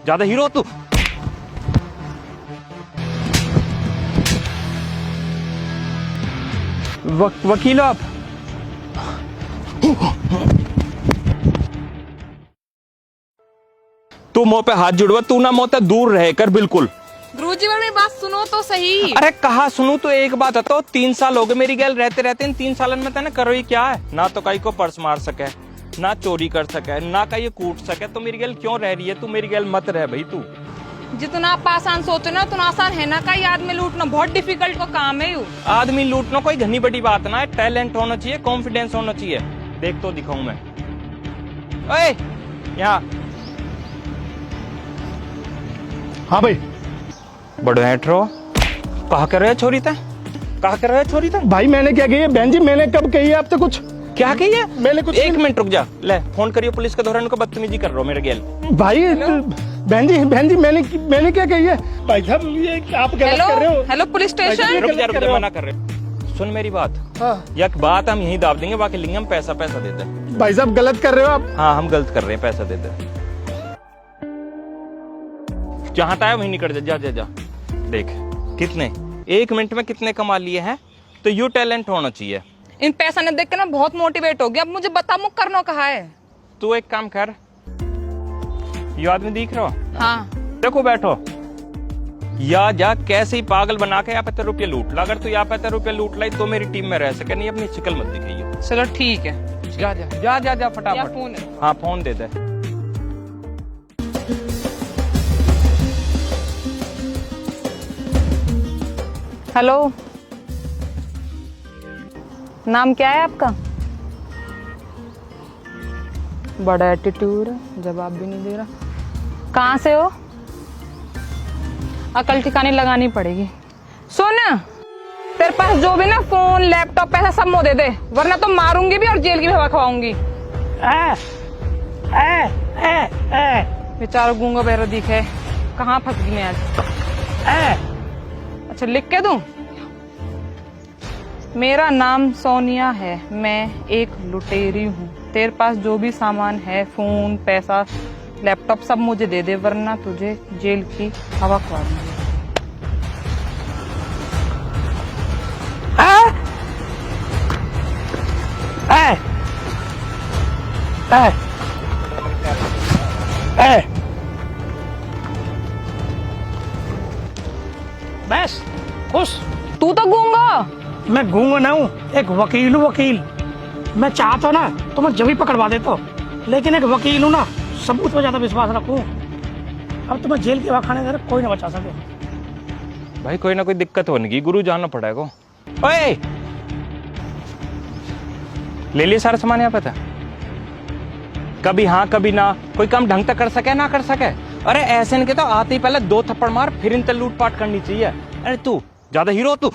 ज्यादा हीरो तू। वकील हो आप? तू मुंह पे हाथ जुड़वा, तू ना मुंह दूर रह कर बिल्कुल। गुरुजी मेरी बात सुनो तो सही। अरे कहा सुनू तो एक बात है, तो 3 साल हो गए मेरी गैल रहते रहते। इन 3 सालन में तेने करो ही क्या है? ना तो कहीं को पर्स मार सके, ना चोरी कर सके, ना कहीं कूट सके, तो मेरी गैल क्यों रह रही है? तू मेरी गैल मत रह भाई। तू जितना आप आसान सोचो ना उतना आसान है ना। कई आदमी लूटना बहुत डिफिकल्ट का काम है। आदमी लूटना कोई घनी बड़ी बात ना है। टैलेंट होना चाहिए, कॉन्फिडेंस होना चाहिए। देख तो दिखाऊं मैं। ओए यहाँ। हाँ भाई। बड़ो हेट्रो कहा कर रहे छोरी था? कहा कर रहे छोरी था? भाई मैंने क्या कही है बहन जी? मैंने कब कही है आपसे कुछ? क्या कही है? मैंने कुछ एक मिनट रुक जा। ले फोन करियो पुलिस के दौरान को बदतमीजी कर रहा हो मेरे गेल। भाई बहन जी मैंने क्या कही है? भाई साहब ये आप गलत कर रहे हो। Hello police station. रुक जा, मना कर रहे। सुन मेरी बात। हाँ। एक बात हम यही दाब देंगे, बाकी लिंगम पैसा दे दे। भाई साहब गलत कर रहे हो आप। हाँ हम गलत कर रहे हैं, पैसा दे दे। जहां था वहीं निकल जा। जा जा देख कितने 1 मिनट में कितने कमा लिए हैं। तो यू टैलेंट होना चाहिए। इन पैसा ने देख के ना बहुत मोटिवेट हो गया। अब मुझे बता मुझ करना कहा है। तू एक काम कर, ये आदमी दिख रहा हो? हाँ देखो बैठो। या जा कैसे ही पागल बना के यहाँ पे ₹50 लूट ला। अगर तू यहाँ पे ₹50 लूट लाई तो मेरी टीम में रह सके। नहीं अपनी शिकल मत दिखाइए। चलो ठीक है। जा जा जा जा जा फटाफट। फोन है। हाँ फोन दे दे। हेलो नाम क्या है आपका? बड़ा एटीट्यूड है, जवाब भी नहीं दे रहा। कहाँ से हो? अकल ठिकाने लगानी पड़ेगी। सुन तेरे पास जो भी ना फोन लैपटॉप पैसा सब मुझे दे दे, वरना तो मारूंगी भी और जेल की भी हवा खवाऊंगी। बेचारा गूंगा बहरा दिखे। कहाँ फंस गई मैं आज? अच्छा लिख के दूं? मेरा नाम सोनिया है, मैं एक लुटेरी हूँ। तेरे पास जो भी सामान है फोन पैसा लैपटॉप सब मुझे दे दे, वरना तुझे जेल की हवा खवा दूंगी। बस खुश। तू तो गूंगा। मैं गूंगा ना हूँ, एक वकील हूँ। वकील मैं चाहता हूँ ना तो मैं जब पकड़वा देता हूँ, लेकिन एक वकील हूँ ना, सबूत पर ज्यादा विश्वास रखूँ। अब तुम्हें जेल की हवा खाने दे कोई ना बचा सके। भाई कोई ना कोई दिक्कत होगी, गुरु जाना पड़ेगा। ओए ले लिए सारा सामान यहाँ पे था? कभी हाँ कभी ना, कोई काम ढंग तक कर सके ना कर सके। अरे ऐसे नहीं कहता, आते ही पहले 2 थप्पड़ मार, फिर इन लूटपाट करनी चाहिए। अरे तू ज्यादा हीरो तू।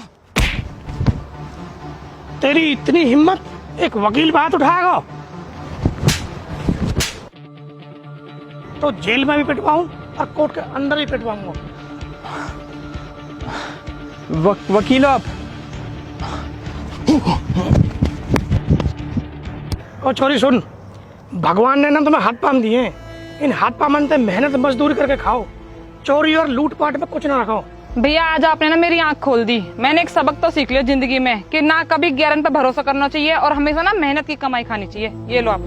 तेरी इतनी हिम्मत, एक वकील बात उठाएगा तो जेल में भी पिटवाऊं और कोर्ट के अंदर भी पिटवाऊंगा। वकील हो आप? और छोरी सुन, भगवान ने ना तुम्हें हाथ पाम दिए हैं, इन हाथ पाम से मेहनत मजदूरी करके खाओ। चोरी और लूटपाट में कुछ ना रखो। भैया आज आपने ना मेरी आंख खोल दी। मैंने एक सबक तो सीख लिया जिंदगी में कि ना कभी गैरन पे भरोसा करना चाहिए और हमेशा ना मेहनत की कमाई खानी चाहिए। ये लो आप।